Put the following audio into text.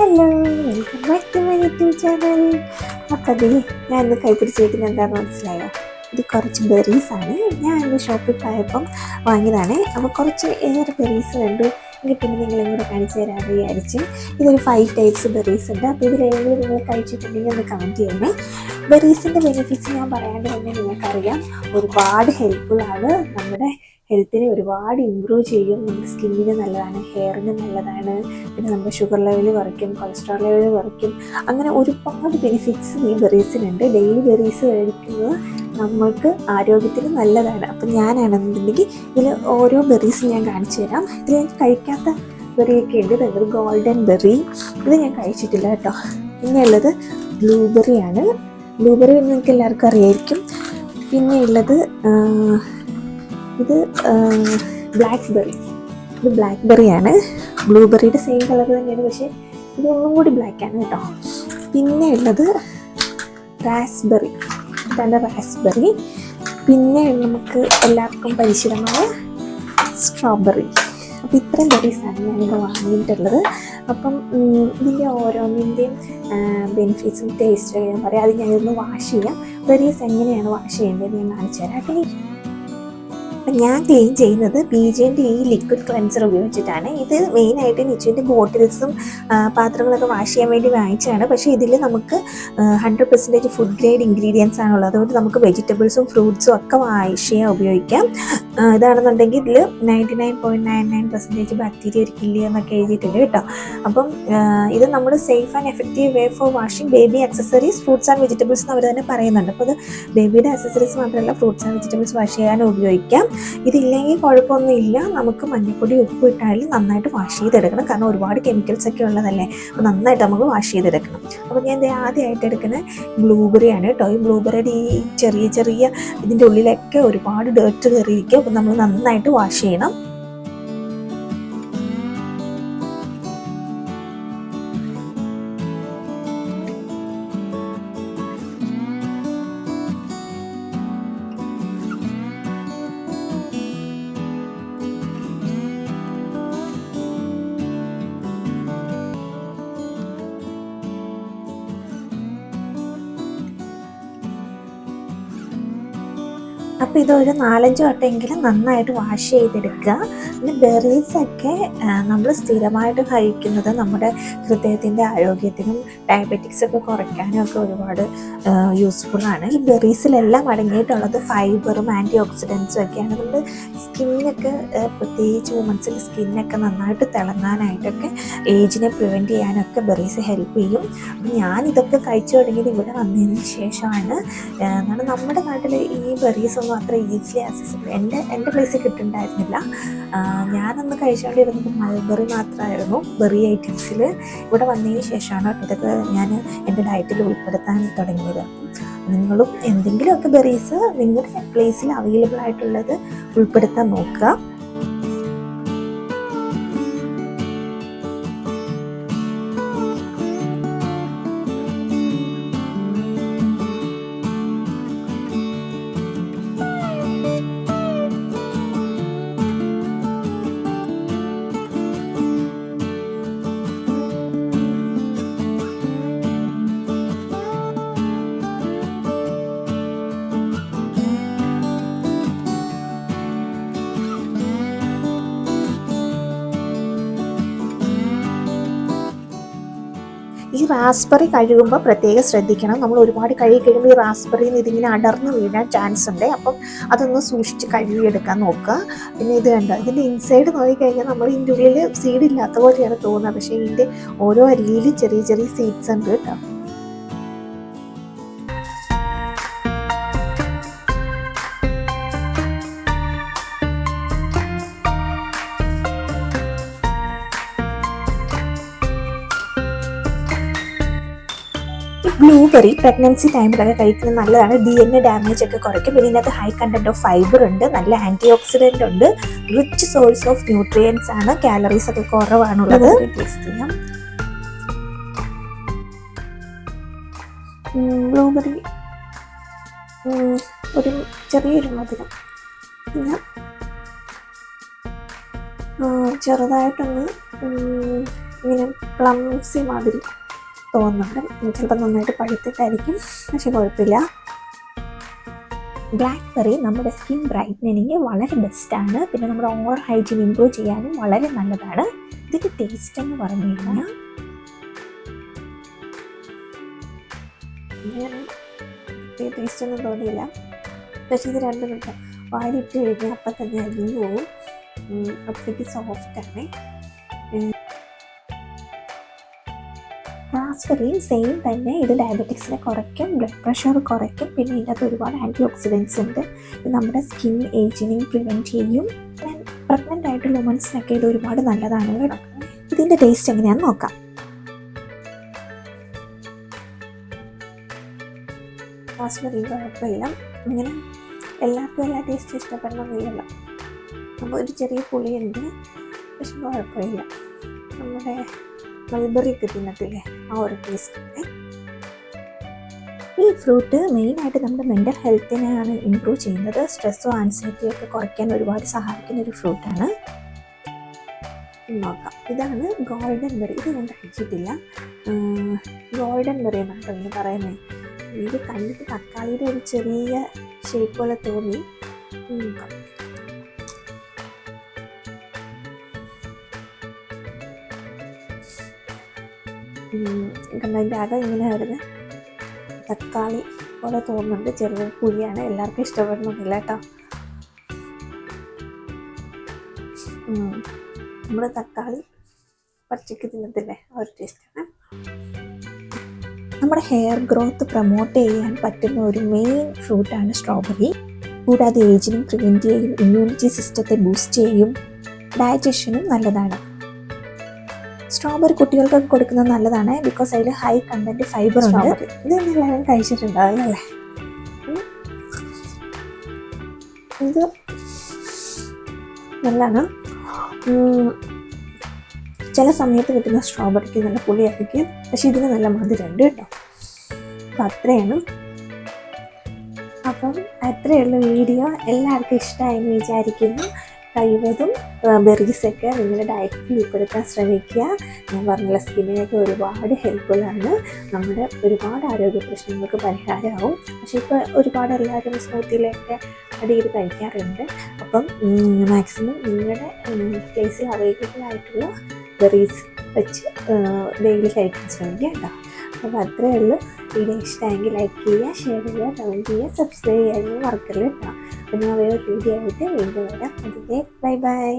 Hello, welcome back to my YouTube channel. അപ്പം അത് ഞാൻ ഇന്ന് കൈപ്പിടിച്ചിരിക്കുന്നത് എന്താണെന്ന് മനസ്സിലായോ? ഇത് കുറച്ച് ബെറീസാണ്. ഞാൻ ഇന്ന് ഷോപ്പിൽ പോയപ്പം വാങ്ങിയതാണ്. അപ്പോൾ കുറച്ച് ഏറെ ബെറീസ് കണ്ടു. എങ്കിൽ പിന്നെ നിങ്ങളെ കൂടെ കാണിച്ചു തരാമെന്ന് വിചാരിച്ച്. ഇതൊരു 5 ടൈപ്സ് ബെറീസ് ഉണ്ട്. അപ്പോൾ ഇതിലേതെങ്കിലും നിങ്ങൾ കഴിച്ചിട്ടുണ്ടെങ്കിൽ ഒന്ന് കമൻറ്റ് ചെയ്യണേ. ബെറീസിൻ്റെ ബെനിഫിറ്റ്സ് ഞാൻ പറയാണ്ട് തന്നെ നിങ്ങൾക്കറിയാം, ഒരുപാട് ഹെൽപ്ഫുള്ളാണ്. നമ്മുടെ ഹെൽത്തിനെ ഒരുപാട് ഇമ്പ്രൂവ് ചെയ്യും. നമ്മുടെ സ്കിന്നിന് നല്ലതാണ്, ഹെയറിന് നല്ലതാണ്. പിന്നെ നമ്മുടെ ഷുഗർ ലെവൽ കുറയ്ക്കും, കൊളസ്ട്രോൾ ലെവൽ കുറയ്ക്കും. അങ്ങനെ ഒരുപാട് ബെനിഫിറ്റ്സ് ഈ ബെറീസിനുണ്ട്. ഡെയിലി ബെറീസ് കഴിക്കുന്നത് നമ്മൾക്ക് ആരോഗ്യത്തിന് നല്ലതാണ്. അപ്പം ഞാനാണെന്നുണ്ടെങ്കിൽ ഇതിൽ ഓരോ ബെറീസ് ഞാൻ കാണിച്ചു തരാം. ഇതിൽ ഞാൻ കഴിക്കാത്ത ബെറിയൊക്കെ ഉണ്ട്. ഇതൊരു ഗോൾഡൻ ബെറി, ഇത് ഞാൻ കഴിച്ചിട്ടില്ല കേട്ടോ. പിന്നെ ഉള്ളത് ബ്ലൂബെറിയാണ്. ബ്ലൂബെറി നിങ്ങൾക്ക് എല്ലാവർക്കും അറിയായിരിക്കും. പിന്നെ ഉള്ളത് ഇത് ബ്ലാക്ക് ബെറി. ഇത് ബ്ലാക്ക് ബെറിയാണ്. ബ്ലൂബെറിയുടെ സെയിം കളർ തന്നെയാണ്, പക്ഷേ ഇതൊന്നും കൂടി ബ്ലാക്കാണ് കേട്ടോ. പിന്നെ ഉള്ളത് റാസ്ബെറി, ഇതാണ് റാസ്ബെറി. പിന്നെ നമുക്ക് എല്ലാവർക്കും പരിചിതമായ സ്ട്രോബെറി. അപ്പോൾ ഇത്രയും ബെറീസാണ് ഞാനിത് വാങ്ങിയിട്ടുള്ളത്. അപ്പം ഇതിൻ്റെ ഓരോന്നിൻ്റെയും ബെനിഫിറ്റ്സും ടേസ്റ്റും ഞാൻ പറയാം. അത് ഞാനിതൊന്ന് വാഷ് ചെയ്യാം. ബെറീസ് എങ്ങനെയാണ് വാഷ് ചെയ്യേണ്ടത് ഞാൻ കാണിച്ചു തരാം കേട്ടോ. ഞാൻ ക്ലീൻ ചെയ്യുന്നത് ബീജേൻ്റെ ഈ ലിക്വിഡ് ക്ലെൻസർ ഉപയോഗിച്ചിട്ടാണ്. ഇത് മെയിനായിട്ട് നിച്ചുവിൻ്റെ ബോട്ടിൽസും പാത്രങ്ങളൊക്കെ വാഷ് ചെയ്യാൻ വേണ്ടി വാങ്ങിച്ചതാണ്. പക്ഷേ ഇതിൽ നമുക്ക് 100% ഫുഡ് ഗ്രേഡ് ഇൻഗ്രീഡിയൻസ് ആണുള്ളത്. അതുകൊണ്ട് നമുക്ക് വെജിറ്റബിൾസും ഫ്രൂട്ട്സും ഒക്കെ വാഷ് ചെയ്യാൻ ഉപയോഗിക്കാം. ഇതാണെന്നുണ്ടെങ്കിൽ ഇതിൽ 99.99% ബാക്ടീരിയ ഒരു കില്ല് എന്നൊക്കെ എഴുതിയിട്ടുണ്ട് കേട്ടോ. അപ്പം ഇത് നമ്മൾ safe and effective way for washing baby accessories, fruits and vegetables എന്ന് അവർ തന്നെ പറയുന്നുണ്ട്. അപ്പോൾ അത് ബേബിയുടെ അക്സസറീസ് മാത്രമല്ല, ഫ്രൂട്ട്സ് ആൻഡ് വെജിറ്റബിൾസ് വാഷ് ചെയ്യാനും ഉപയോഗിക്കാം. ഇതില്ലെങ്കിൽ കുഴപ്പമൊന്നുമില്ല. നമുക്ക് മഞ്ഞൾപ്പൊടി ഉപ്പ് ഇട്ടാലും നന്നായിട്ട് വാഷ് ചെയ്തെടുക്കണം. കാരണം ഒരുപാട് കെമിക്കൽസ് ഒക്കെ ഉള്ളതല്ലേ, അപ്പോൾ നന്നായിട്ട് നമുക്ക് വാഷ് ചെയ്തെടുക്കണം. അപ്പോൾ ഞാൻ ആദ്യമായിട്ട് എടുക്കുന്ന ബ്ലൂബെറിയാണ് കേട്ടോ. ഈ ബ്ലൂബെറിയുടെ ഈ ചെറിയ ഇതിൻ്റെ ഉള്ളിലൊക്കെ ഒരുപാട് ഡേർട്ട് കയറിയിരിക്കും. അപ്പോൾ നമ്മൾ നന്നായിട്ട് വാഷ് ചെയ്യണം. അപ്പോൾ ഇതൊരു 4-5 വട്ടമെങ്കിലും നന്നായിട്ട് വാഷ് ചെയ്തെടുക്കുക. പിന്നെ ബെറീസൊക്കെ നമ്മൾ സ്ഥിരമായിട്ട് കഴിക്കുന്നത് നമ്മുടെ ഹൃദയത്തിൻ്റെ ആരോഗ്യത്തിനും ഡയബറ്റിക്സൊക്കെ കുറയ്ക്കാനും ഒക്കെ ഒരുപാട് യൂസ്ഫുള്ളാണ്. ഈ ബെറീസിലെല്ലാം അടങ്ങിയിട്ടുള്ളത് ഫൈബറും ആൻറ്റി ഓക്സിഡൻസും ഒക്കെയാണ്. നമ്മുടെ സ്കിന്നൊക്കെ പ്രത്യേകിച്ച് വുമൻസിൻ്റെ സ്കിന്നൊക്കെ നന്നായിട്ട് തിളങ്ങാനായിട്ടൊക്കെ ഏജിനെ പ്രിവെൻറ്റ് ചെയ്യാനൊക്കെ ബെറീസ് ഹെൽപ്പ് ചെയ്യും. അപ്പം ഞാനിതൊക്കെ കഴിച്ചു തുടങ്ങിയത് ഇവിടെ വന്നതിന് ശേഷമാണ്. എന്നാൽ നമ്മുടെ നാട്ടിൽ ഈ ബെറീസ് ഒന്നും അത്ര ഈസിലി ആക്സസിബിൾ എൻ്റെ പ്ലേസിൽ കിട്ടുന്നുണ്ടായിരുന്നില്ല. ഞാനന്ന് കഴിച്ചുകൊണ്ടിരുന്നത് മൾബറി മാത്രമായിരുന്നു ബെറി ഐറ്റംസിൽ. ഇവിടെ വന്നതിന് ശേഷമാണ് ഇതൊക്കെ ഞാൻ എൻ്റെ ഡയറ്റിൽ ഉൾപ്പെടുത്താൻ തുടങ്ങിയത്. നിങ്ങളും എന്തെങ്കിലുമൊക്കെ ബെറീസ് നിങ്ങളുടെ പ്ലേസിൽ അവൈലബിൾ ആയിട്ടുള്ളത് ഉൾപ്പെടുത്താൻ നോക്കുക. ഈ റാസ്ബെറി കഴുകുമ്പോൾ പ്രത്യേകം ശ്രദ്ധിക്കണം. നമ്മൾ ഒരുപാട് കഴുകി കഴിയുമ്പോൾ ഈ റാസ്ബെറിയിൽ നിന്ന് ഇതിങ്ങനെ അടർന്ന് വീഴാൻ ചാൻസ് ഉണ്ട്. അപ്പം അതൊന്ന് സൂക്ഷിച്ച് കഴുകിയെടുക്കാൻ നോക്കുക. പിന്നെ ഇത് കണ്ടോ, ഇതിൻ്റെ ഇൻസൈഡ് നോക്കിക്കഴിഞ്ഞാൽ നമ്മൾ ഇതിൻ്റെ ഉള്ളിൽ സീഡ് ഇല്ലാത്ത പോലെയാണ് തോന്നുന്നത്. പക്ഷേ ഇതിൻ്റെ ഓരോ അല്ലിയിലും ചെറിയ സീഡ്സ് ഉണ്ട് കേട്ടോ. ബ്ലൂബെറി പ്രഗ്നൻസി ടൈമിലൊക്കെ കഴിക്കുന്നത് നല്ലതാണ്. DNA ഡാമേജ് ഒക്കെ കുറയ്ക്കും. പിന്നെ ഇതിനകത്ത് ഹൈ കണ്ടന്റ് ഓഫ് ഫൈബർ ഉണ്ട്, നല്ല ആൻറ്റി ഓക്സിഡൻ്റ് ഉണ്ട്, റിച്ച് സോഴ്സ് ഓഫ് ന്യൂട്രിയൻസ് ആണ്, കാലറീസ് ഒക്കെ കുറവാണുള്ളത്. ടേസ്റ്റ് ചെയ്യാം. ബ്ലൂബെറി ഒരു ചെറിയൊരു മധുരം, പിന്നെ ചെറുതായിട്ടൊന്ന് ഇങ്ങനെ പ്ലംസി മാതിരി തോന്നുന്നുണ്ട്. ചിലപ്പോൾ നന്നായിട്ട് പഴുത്തിട്ടായിരിക്കും, പക്ഷെ കുഴപ്പമില്ല. ബ്ലാക്ക്ബെറി നമ്മുടെ സ്കിൻ ബ്രൈറ്റനിങ് വളരെ ബെസ്റ്റാണ്. പിന്നെ നമ്മുടെ ഓവർ ഹൈജീൻ ഇമ്പ്രൂവ് ചെയ്യാനും വളരെ നല്ലതാണ്. ഇതിൻ്റെ ടേസ്റ്റ് എന്ന് പറഞ്ഞു കഴിഞ്ഞാൽ ടേസ്റ്റ് ഒന്നും തോന്നിയില്ല, പക്ഷെ ഇത് രണ്ടും കിട്ടും വാരിയിട്ട് കഴിഞ്ഞാൽ അപ്പം തന്നെ അരിഞ്ഞു പോവും. അപ്പോഴേക്ക് സോഫ്റ്റാണ്. റാസ്ബെറിയും സെയിം തന്നെ. ഇത് ഡയബറ്റിക്സിനെ കുറയ്ക്കും, ബ്ലഡ് പ്രഷർ കുറയ്ക്കും. പിന്നെ ഇതിനകത്ത് ഒരുപാട് ആൻറ്റി ഓക്സിഡൻസ് ഉണ്ട്. ഇത് നമ്മുടെ സ്കിൻ ഏജിങ് പ്രിവെൻറ്റ് ചെയ്യും. പ്രഗ്നൻ്റ് ആയിട്ടുള്ള വുമൻസിനൊക്കെ ഇത് ഒരുപാട് നല്ലതാണ് കേട്ടോ. ഇതിൻ്റെ ടേസ്റ്റ് എങ്ങനെയാണെന്ന് നോക്കാം. റാസ്ബെറി കുഴപ്പമില്ല, ഇങ്ങനെ എല്ലാവർക്കും എല്ലാ ടേസ്റ്റും ഇഷ്ടപ്പെടണമെന്നില്ലല്ലോ. അപ്പോൾ ഒരു ചെറിയ പുളിയുണ്ട്, പക്ഷെ കുഴപ്പമില്ല. നമ്മുടെ മൾബറി ഒക്കെ തിന്നത്തില്ലേ, ആ ഒരു ടേസ്റ്റ്. ഈ ഫ്രൂട്ട് മെയിനായിട്ട് നമ്മുടെ മെൻ്റൽ ഹെൽത്തിനെയാണ് ഇമ്പ്രൂവ് ചെയ്യുന്നത്. സ്ട്രെസ്സോ ആൻസൈറ്റിയോ ഒക്കെ കുറയ്ക്കാൻ ഒരുപാട് സഹായിക്കുന്ന ഒരു ഫ്രൂട്ടാണ്. നോക്കാം. ഇതാണ് ഗോൾഡൻ ബെറി. ഇത് ഞാൻ കഴിച്ചിട്ടില്ല. ഗോൾഡൻ ബെറി എന്നാണ് ഇങ്ങനെ പറയുന്നത്. ഇത് കണ്ടിട്ട് തക്കാളിയുടെ ഒരു ചെറിയ ഷേപ്പ് പോലെ തോന്നി. കണ്ടതിൻ്റെ അകം ഇങ്ങനെ വരുന്നത് തക്കാളി പോലെ തോന്നുന്നുണ്ട്. ചെറിയ പുളിയാണ്, എല്ലാവർക്കും ഇഷ്ടപ്പെടണമെന്നില്ല കേട്ടോ. നമ്മൾ തക്കാളി പച്ചക്ക് തിന്നത്തില്ലേ, ആ ഒരു ടേസ്റ്റാണ്. നമ്മുടെ ഹെയർ ഗ്രോത്ത് പ്രൊമോട്ട് ചെയ്യാൻ പറ്റുന്ന ഒരു മെയിൻ ഫ്രൂട്ടാണ് സ്ട്രോബെറി. കൂടാതെ ഏജിനും പ്രിവെൻറ്റ് ചെയ്യും, ഇമ്മ്യൂണിറ്റി സിസ്റ്റത്തെ ബൂസ്റ്റ് ചെയ്യും, ഡയജഷനും നല്ലതാണ്. സ്ട്രോബെറി കുട്ടികൾക്കൊക്കെ കൊടുക്കുന്നത് നല്ലതാണ്, ബിക്കോസ് അതിൽ ഹൈ കണ്ടന്റ് ഫൈബർ ഉണ്ട്. ഇത് എല്ലാവരും കഴിച്ചിട്ടുണ്ടാവില്ല അല്ലേ? ഇത് നല്ലതാണ്. ചില സമയത്ത് കിട്ടുന്ന സ്ട്രോബെറിക്ക് നല്ല പുളിയായിരിക്കും, പക്ഷെ ഇതിന് നല്ല മധുരമുണ്ട് കേട്ടോ. അപ്പം അത്രയാണ്. അപ്പം അത്രയുള്ള വീഡിയോ എല്ലാവർക്കും ഇഷ്ടമായെന്ന് വിചാരിക്കുന്നു. കഴിവതും ബെറീസൊക്കെ നിങ്ങളുടെ ഡയറ്റിൽ ഉൾപ്പെടുത്താൻ ശ്രമിക്കുക. ഞാൻ പറഞ്ഞുള്ള സ്കിന്നിനൊക്കെ ഒരുപാട് ഹെൽപ്ഫുള്ളാണ്. നമ്മുടെ ഒരുപാട് ആരോഗ്യ പ്രശ്നങ്ങൾക്ക് പരിഹാരമാവും. പക്ഷേ ഇപ്പോൾ ഒരുപാട് എല്ലാവരും സ്മൂത്തിയിലൊക്കെ ആഡ് ചെയ്ത് കഴിക്കാറുണ്ട്. അപ്പം മാക്സിമം നിങ്ങളുടെ പ്ലേസിൽ അവൈലബിൾ ആയിട്ടുള്ള ബെറീസ് വെച്ച് ഡെയിലി കഴിക്കാൻ ശ്രമിക്കുക കേട്ടോ. അപ്പോൾ അത്രയേ ഉള്ളൂ. വീഡിയോ ഇഷ്ടമായെങ്കിൽ ലൈക്ക് ചെയ്യുക, ഷെയർ ചെയ്യുക, കമൻറ്റ് ചെയ്യുക, സബ്സ്ക്രൈബ് ചെയ്യാനും മറക്കരുത് കേട്ടോ. അപ്പോൾ ഞാൻ വേറൊരു വീഡിയോ ആയിട്ട് വീണ്ടും വരാം. അതിൻ്റെ ബൈ ബൈ.